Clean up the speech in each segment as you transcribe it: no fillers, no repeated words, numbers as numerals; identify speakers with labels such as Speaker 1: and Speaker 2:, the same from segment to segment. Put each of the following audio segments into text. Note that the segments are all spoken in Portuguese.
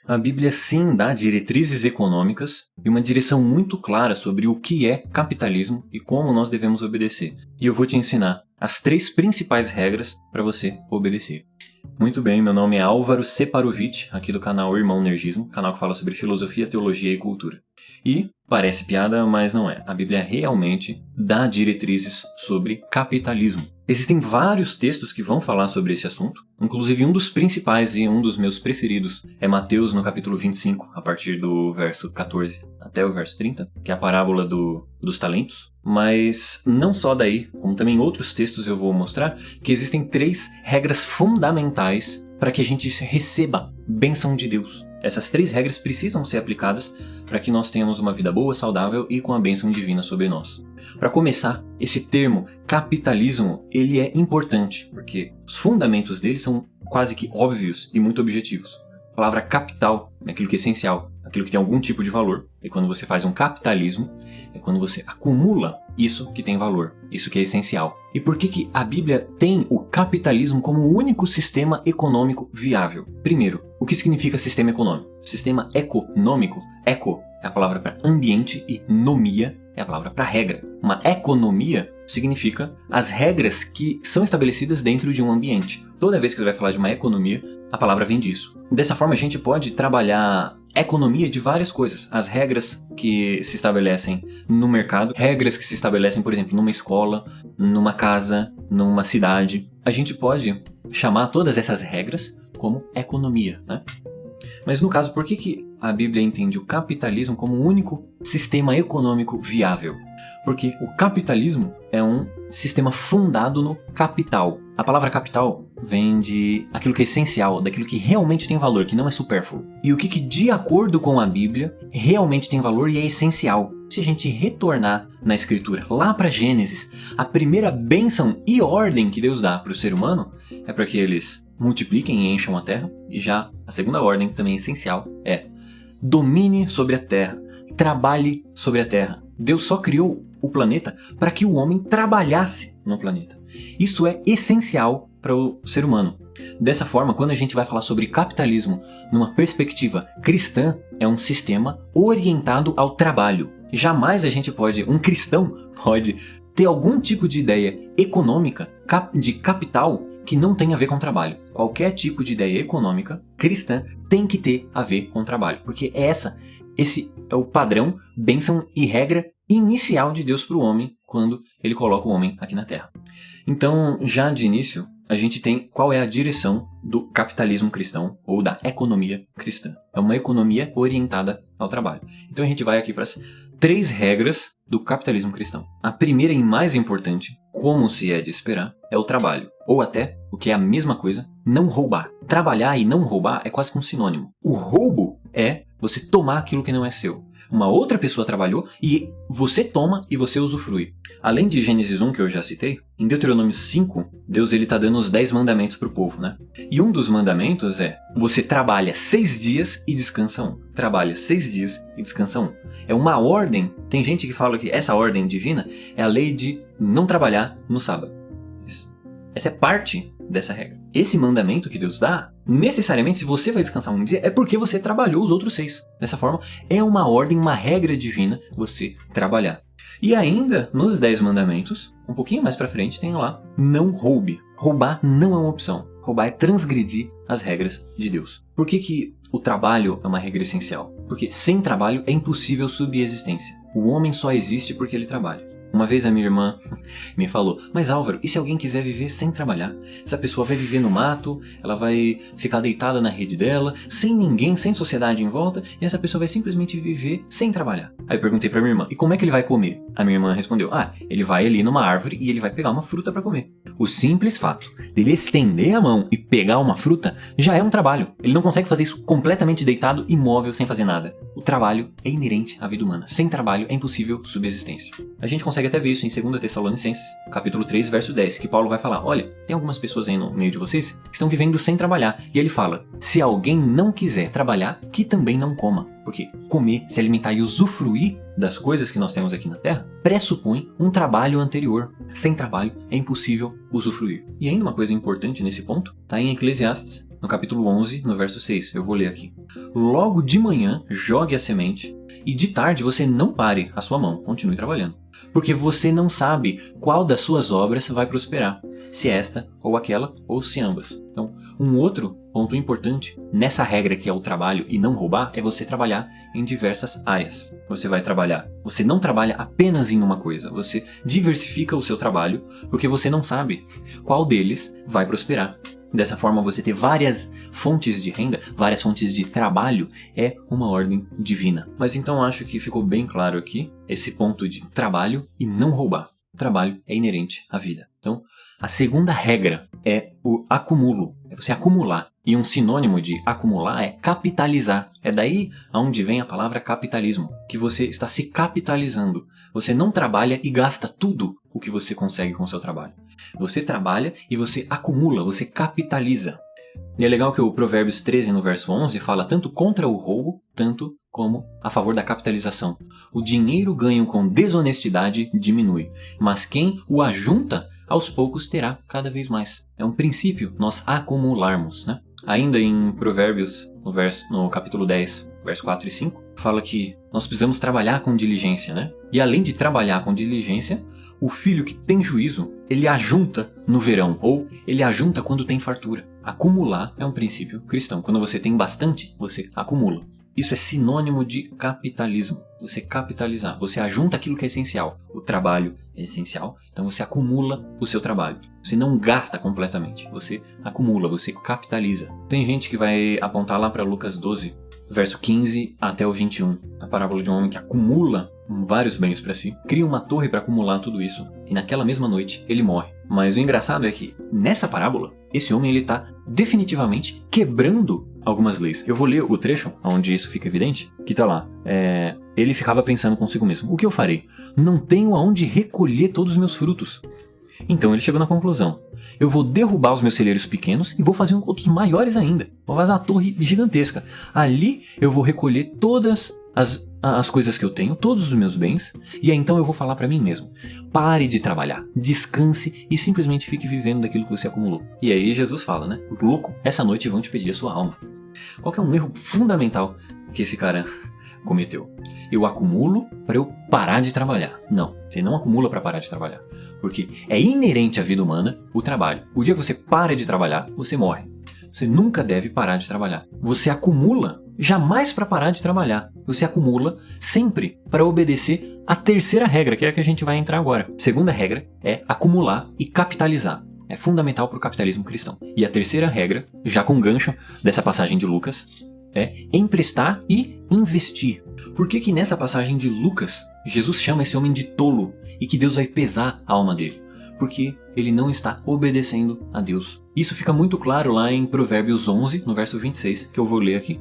Speaker 1: A Bíblia sim dá diretrizes econômicas e uma direção muito clara sobre o que é capitalismo e como nós devemos obedecer. E eu vou te ensinar as 3 principais regras para você obedecer. Muito bem, meu nome é Álvaro Separovic, aqui do canal Irmão Nergismo, canal que fala sobre filosofia, teologia e cultura. E parece piada, mas não é. A Bíblia realmente dá diretrizes sobre capitalismo. Existem vários textos que vão falar sobre esse assunto, inclusive um dos principais e um dos meus preferidos é Mateus no capítulo 25, a partir do verso 14 até o verso 30, que é a parábola dos talentos. Mas não só daí, como também em outros textos eu vou mostrar que existem 3 regras fundamentais para que a gente receba bênção de Deus. Essas 3 regras precisam ser aplicadas para que nós tenhamos uma vida boa, saudável e com a bênção divina sobre nós. Para começar, esse termo capitalismo, ele é importante, porque os fundamentos dele são quase que óbvios e muito objetivos. A palavra capital é aquilo que é essencial, aquilo que tem algum tipo de valor. E quando você faz um capitalismo, é quando você acumula isso que tem valor, isso que é essencial. E por que a Bíblia tem o capitalismo como o único sistema econômico viável? Primeiro, o que significa sistema econômico? Sistema econômico, eco é a palavra para ambiente e nomia é a palavra para regra. Uma economia significa as regras que são estabelecidas dentro de um ambiente. Toda vez que você vai falar de uma economia, a palavra vem disso. Dessa forma, a gente pode trabalhar economia de várias coisas. As regras que se estabelecem no mercado, regras que se estabelecem, por exemplo, numa escola, numa casa, numa cidade. A gente pode chamar todas essas regras como economia, né? Mas no caso, por que a Bíblia entende o capitalismo como o único sistema econômico viável? Porque o capitalismo é um sistema fundado no capital. A palavra capital vem de aquilo que é essencial, daquilo que realmente tem valor, que não é supérfluo. E o que de acordo com a Bíblia, realmente tem valor e é essencial. Se a gente retornar na Escritura, lá para Gênesis, a primeira bênção e ordem que Deus dá para o ser humano é para que eles multipliquem e encham a terra. E já a segunda ordem, que também é essencial, é domine sobre a terra, trabalhe sobre a terra. Deus só criou o planeta para que o homem trabalhasse no planeta. Isso é essencial para o ser humano. Dessa forma, quando a gente vai falar sobre capitalismo numa perspectiva cristã, é um sistema orientado ao trabalho. Jamais um cristão pode ter algum tipo de ideia econômica de capital que não tem a ver com trabalho. Qualquer tipo de ideia econômica cristã tem que ter a ver com trabalho, porque esse é o padrão, bênção e regra inicial de Deus para o homem quando ele coloca o homem aqui na Terra. Então, já de início, a gente tem qual é a direção do capitalismo cristão ou da economia cristã. É uma economia orientada ao trabalho. Então a gente vai aqui para as 3 regras do capitalismo cristão. A primeira e mais importante, como se é de esperar, é o trabalho. Ou até, o que é a mesma coisa, não roubar. Trabalhar e não roubar é quase que um sinônimo. O roubo é você tomar aquilo que não é seu. Uma outra pessoa trabalhou e você toma e você usufrui. Além de Gênesis 1, que eu já citei, em Deuteronômio 5, Deus está dando os 10 mandamentos para o povo, né? E um dos mandamentos é, você trabalha 6 dias e descansa 1. Trabalha 6 dias e descansa 1. É uma ordem, tem gente que fala que essa ordem divina é a lei de não trabalhar no sábado. Essa é parte dessa regra. Esse mandamento que Deus dá, necessariamente, se você vai descansar um dia, é porque você trabalhou os outros 6. Dessa forma, é uma ordem, uma regra divina você trabalhar. E ainda, nos 10 mandamentos, um pouquinho mais pra frente, tem lá, não roube. Roubar não é uma opção. Roubar é transgredir as regras de Deus. Por que o trabalho é uma regra essencial? Porque sem trabalho é impossível subsistência. O homem só existe porque ele trabalha. Uma vez a minha irmã me falou, mas Álvaro, e se alguém quiser viver sem trabalhar? Essa pessoa vai viver no mato, ela vai ficar deitada na rede dela, sem ninguém, sem sociedade em volta, e essa pessoa vai simplesmente viver sem trabalhar. Aí eu perguntei pra minha irmã, e como é que ele vai comer? A minha irmã respondeu, ele vai ali numa árvore e ele vai pegar uma fruta pra comer. O simples fato dele estender a mão e pegar uma fruta já é um trabalho. Ele não consegue fazer isso completamente deitado, imóvel, sem fazer nada. O trabalho é inerente à vida humana. Sem trabalho é impossível subsistência. A gente consegue até ver isso em 2 Tessalonicenses, capítulo 3, verso 10, que Paulo vai falar, olha, tem algumas pessoas aí no meio de vocês que estão vivendo sem trabalhar. E ele fala, se alguém não quiser trabalhar, que também não coma. Porque comer, se alimentar e usufruir das coisas que nós temos aqui na Terra pressupõe um trabalho anterior. Sem trabalho é impossível usufruir. E ainda uma coisa importante nesse ponto, está em Eclesiastes, no capítulo 11, no verso 6. Eu vou ler aqui. Logo de manhã, jogue a semente e de tarde você não pare a sua mão, continue trabalhando. Porque você não sabe qual das suas obras vai prosperar, se esta ou aquela ou se ambas. Então, um outro ponto importante nessa regra que é o trabalho e não roubar é você trabalhar em diversas áreas. Você não trabalha apenas em uma coisa, você diversifica o seu trabalho porque você não sabe qual deles vai prosperar. Dessa forma, você ter várias fontes de renda, várias fontes de trabalho, é uma ordem divina. Mas então acho que ficou bem claro aqui esse ponto de trabalho e não roubar. O trabalho é inerente à vida. Então, a segunda regra é o acumulo, é você acumular. E um sinônimo de acumular é capitalizar. É daí aonde vem a palavra capitalismo, que você está se capitalizando. Você não trabalha e gasta tudo o que você consegue com o seu trabalho. Você trabalha e você acumula, você capitaliza. E é legal que o Provérbios 13, no verso 11, fala tanto contra o roubo, tanto como a favor da capitalização. O dinheiro ganho com desonestidade diminui, mas quem o ajunta, aos poucos terá cada vez mais. É um princípio nós acumularmos, né? Ainda em Provérbios, no capítulo 10, verso 4 e 5, fala que nós precisamos trabalhar com diligência, né? E além de trabalhar com diligência, o filho que tem juízo, ele ajunta no verão, ou ele ajunta quando tem fartura. Acumular é um princípio cristão. Quando você tem bastante, você acumula. Isso é sinônimo de capitalismo. Você capitalizar, você ajunta aquilo que é essencial. O trabalho é essencial, então você acumula o seu trabalho. Você não gasta completamente, você acumula, você capitaliza. Tem gente que vai apontar lá para Lucas 12, verso 15 até o 21. A parábola de um homem que acumula vários bens para si, cria uma torre para acumular tudo isso, e naquela mesma noite ele morre. Mas o engraçado é que, nessa parábola, esse homem está definitivamente quebrando algumas leis. Eu vou ler o trecho onde isso fica evidente, que está lá. Ele ficava pensando consigo mesmo: o que eu farei? Não tenho aonde recolher todos os meus frutos. Então ele chegou na conclusão: eu vou derrubar os meus celeiros pequenos e vou fazer outros maiores ainda. Vou fazer uma torre gigantesca. Ali eu vou recolher todas as coisas que eu tenho, todos os meus bens, e aí então eu vou falar para mim mesmo: pare de trabalhar, descanse e simplesmente fique vivendo daquilo que você acumulou. E aí Jesus fala, né? Louco, essa noite vão te pedir a sua alma. Qual que é um erro fundamental que esse cara cometeu? Eu acumulo para eu parar de trabalhar. Não, você não acumula para parar de trabalhar, porque é inerente à vida humana o trabalho. O dia que você para de trabalhar, você morre. Você nunca deve parar de trabalhar. Você acumula jamais para parar de trabalhar. Você acumula sempre para obedecer a terceira regra, que é a que a gente vai entrar agora. Segunda regra é acumular e capitalizar. É fundamental para o capitalismo cristão. E a terceira regra, já com gancho dessa passagem de Lucas, é emprestar e investir. Por que nessa passagem de Lucas, Jesus chama esse homem de tolo e que Deus vai pesar a alma dele? Porque ele não está obedecendo a Deus. Isso fica muito claro lá em Provérbios 11, no verso 26, que eu vou ler aqui.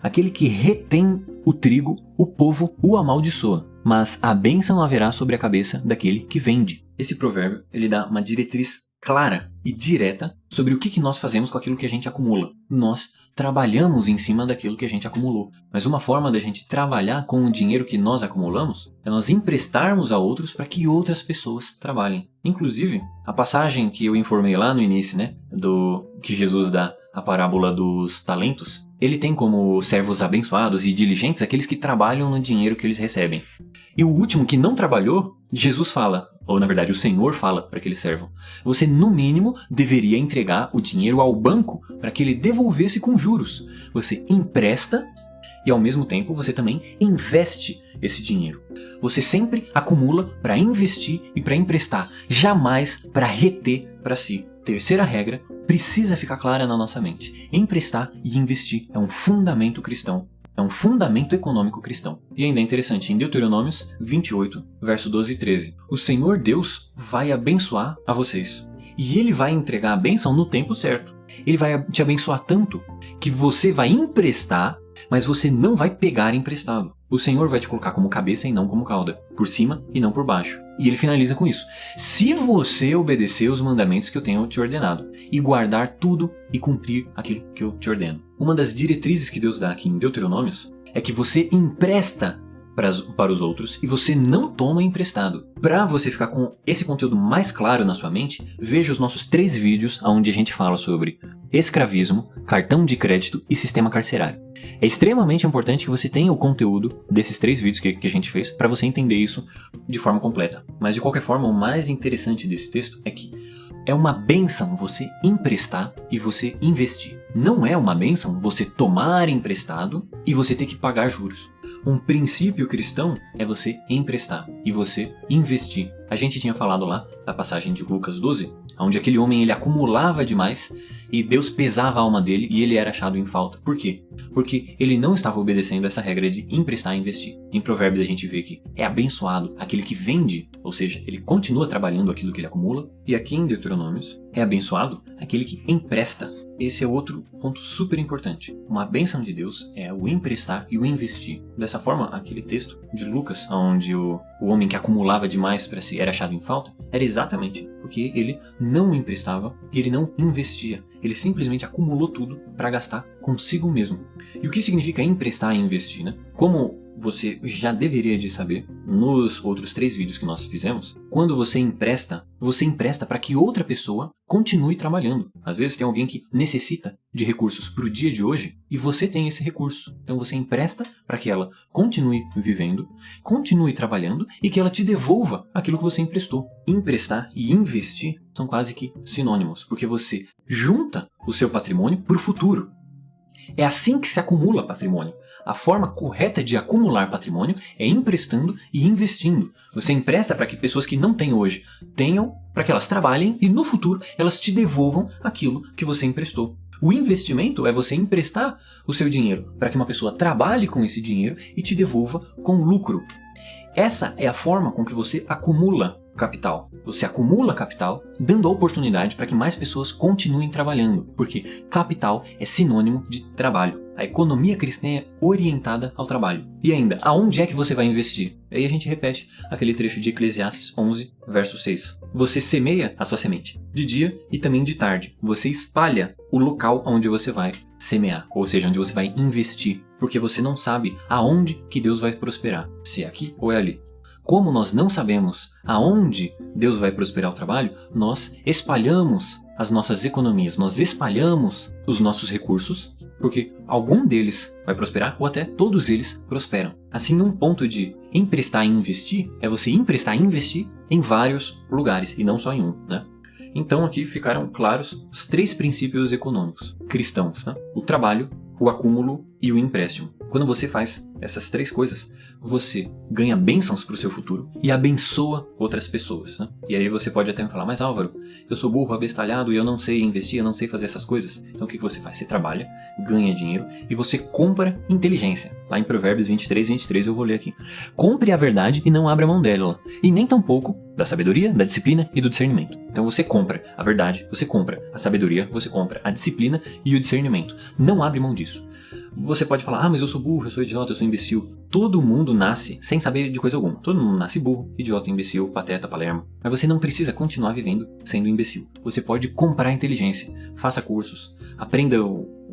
Speaker 1: Aquele que retém o trigo, o povo o amaldiçoa, mas a bênção haverá sobre a cabeça daquele que vende. Esse provérbio, ele dá uma diretriz clara e direta sobre o que nós fazemos com aquilo que a gente acumula. Nós trabalhamos em cima daquilo que a gente acumulou. Mas uma forma da gente trabalhar com o dinheiro que nós acumulamos é nós emprestarmos a outros para que outras pessoas trabalhem. Inclusive, a passagem que eu informei lá no início, né, do que Jesus dá a parábola dos talentos, ele tem como servos abençoados e diligentes aqueles que trabalham no dinheiro que eles recebem. E o último que não trabalhou, Jesus fala, ou na verdade o Senhor fala para aquele servo: você no mínimo deveria entregar o dinheiro ao banco para que ele devolvesse com juros. Você empresta e ao mesmo tempo você também investe esse dinheiro. Você sempre acumula para investir e para emprestar, jamais para reter para si. Terceira regra precisa ficar clara na nossa mente: emprestar e investir é um fundamento cristão. É um fundamento econômico cristão. E ainda é interessante, em Deuteronômios 28, verso 12 e 13. O Senhor Deus vai abençoar a vocês. E Ele vai entregar a bênção no tempo certo. Ele vai te abençoar tanto que você vai emprestar, mas você não vai pegar emprestado. O Senhor vai te colocar como cabeça e não como cauda, por cima e não por baixo. E ele finaliza com isso: se você obedecer os mandamentos que eu tenho te ordenado, e guardar tudo e cumprir aquilo que eu te ordeno. Uma das diretrizes que Deus dá aqui em Deuteronômios é que você empresta para os outros e você não toma emprestado. Para você ficar com esse conteúdo mais claro na sua mente, veja os nossos 3 vídeos onde a gente fala sobre escravismo, cartão de crédito e sistema carcerário. É extremamente importante que você tenha o conteúdo desses 3 vídeos que a gente fez para você entender isso de forma completa. Mas de qualquer forma, o mais interessante desse texto é que é uma bênção você emprestar e você investir. Não é uma bênção você tomar emprestado e você ter que pagar juros. Um princípio cristão é você emprestar e você investir. A gente tinha falado lá da passagem de Lucas 12, onde aquele homem ele acumulava demais e Deus pesava a alma dele e ele era achado em falta. Por quê? Porque ele não estava obedecendo essa regra de emprestar e investir. Em Provérbios a gente vê que é abençoado aquele que vende, ou seja, ele continua trabalhando aquilo que ele acumula. E aqui em Deuteronômios é abençoado aquele que empresta. Esse é outro ponto super importante. Uma bênção de Deus é o emprestar e o investir. Dessa forma, aquele texto de Lucas, onde o homem que acumulava demais para si era achado em falta, era exatamente porque ele não emprestava e ele não investia. Ele simplesmente acumulou tudo para gastar consigo mesmo. E o que significa emprestar e investir, né? Como você já deveria de saber nos outros 3 vídeos que nós fizemos, quando você empresta para que outra pessoa continue trabalhando. Às vezes tem alguém que necessita de recursos para o dia de hoje e você tem esse recurso. Então você empresta para que ela continue vivendo, continue trabalhando e que ela te devolva aquilo que você emprestou. Emprestar e investir são quase que sinônimos, porque você junta o seu patrimônio para o futuro. É assim que se acumula patrimônio. A forma correta de acumular patrimônio é emprestando e investindo. Você empresta para que pessoas que não têm hoje tenham, para que elas trabalhem e no futuro elas te devolvam aquilo que você emprestou. O investimento é você emprestar o seu dinheiro para que uma pessoa trabalhe com esse dinheiro e te devolva com lucro. Essa é a forma com que você acumula capital. Você acumula capital dando a oportunidade para que mais pessoas continuem trabalhando, porque capital é sinônimo de trabalho. A economia cristã é orientada ao trabalho. E ainda, aonde é que você vai investir? Aí a gente repete aquele trecho de Eclesiastes 11, verso 6. Você semeia a sua semente de dia e também de tarde. Você espalha o local onde você vai semear, ou seja, onde você vai investir, porque você não sabe aonde que Deus vai prosperar, se é aqui ou é ali. Como nós não sabemos aonde Deus vai prosperar o trabalho, nós espalhamos as nossas economias, nós espalhamos os nossos recursos, porque algum deles vai prosperar ou até todos eles prosperam. Assim, um ponto de emprestar e investir é você emprestar e investir em vários lugares e não só em um, né? Então aqui ficaram claros os 3 princípios econômicos cristãos, né? O trabalho, o acúmulo e o empréstimo. Quando você faz essas 3 coisas, você ganha bênçãos para o seu futuro e abençoa outras pessoas, né? E aí você pode até me falar, mas Álvaro, eu sou burro, abestalhado e eu não sei investir, eu não sei fazer essas coisas. Então o que você faz? Você trabalha, ganha dinheiro e você compra inteligência. Lá em Provérbios 23 eu vou ler aqui. Compre a verdade e não abra mão dela, e nem tampouco da sabedoria, da disciplina e do discernimento. Então você compra a verdade, você compra a sabedoria, você compra a disciplina e o discernimento. Não abre mão disso. Você pode falar, mas eu sou burro, eu sou idiota, eu sou imbecil. Todo mundo nasce sem saber de coisa alguma. Todo mundo nasce burro, idiota, imbecil, pateta, palermo. Mas você não precisa continuar vivendo sendo imbecil. Você pode comprar inteligência, faça cursos, aprenda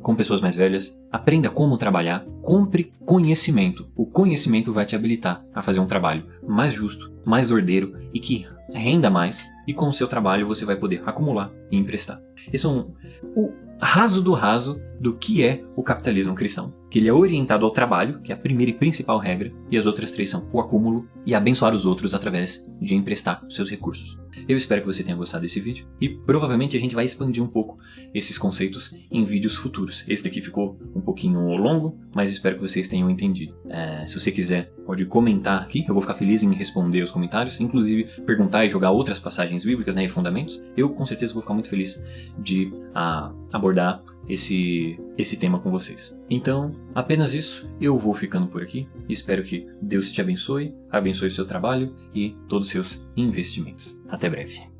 Speaker 1: com pessoas mais velhas, aprenda como trabalhar, compre conhecimento. O conhecimento vai te habilitar a fazer um trabalho mais justo, mais ordeiro e que renda mais. E com o seu trabalho você vai poder acumular e emprestar. Esse é o raso do que é o capitalismo cristão. Que ele é orientado ao trabalho, que é a primeira e principal regra, e as outras 3 são o acúmulo e abençoar os outros através de emprestar seus recursos. Eu espero que você tenha gostado desse vídeo e provavelmente a gente vai expandir um pouco esses conceitos em vídeos futuros. Esse daqui ficou um pouquinho longo, mas espero que vocês tenham entendido. Se você quiser, pode comentar aqui, eu vou ficar feliz em responder os comentários, inclusive perguntar e jogar outras passagens bíblicas, né, e fundamentos. Eu com certeza vou ficar muito feliz de abordar esse tema com vocês. Então, apenas isso, eu vou ficando por aqui. Espero que Deus te abençoe o seu trabalho e todos os seus investimentos. Até breve.